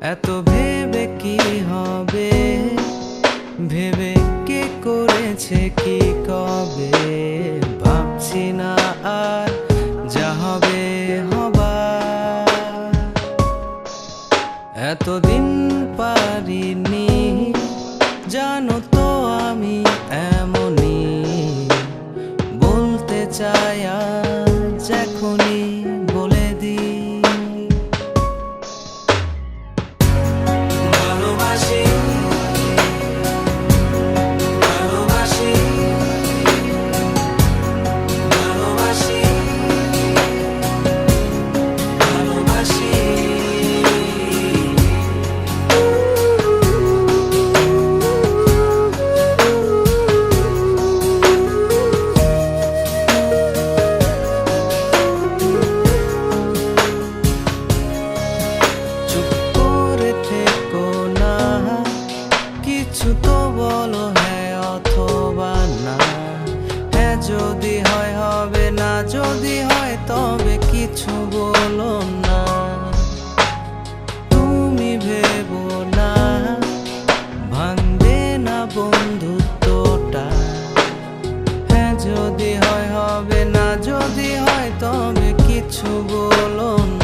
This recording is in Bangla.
এত ভেবে কি হবে, ভেবে কে করেছে কি কবে, ভাবছি না আর যা হবে হবার। এতদিন পারিনি, জানো তো আমি এমনই, বলতে চাই আজ এখনই বলে দিই। ভালোবাসি, ভালোবাসি, ভালোবাসি, ভালোবাসি। কিছু তো বলো হ্যাঁ অথবা না, হ্যাঁ যদি হয় হবে, না যদি হয় তবে কিছু বলো না। তুমি ভেবো না, ভাঙবে না বন্ধুত্বটা, হ্যাঁ যদি হয় হবে, না যদি হয় তবে কিছু বলো না।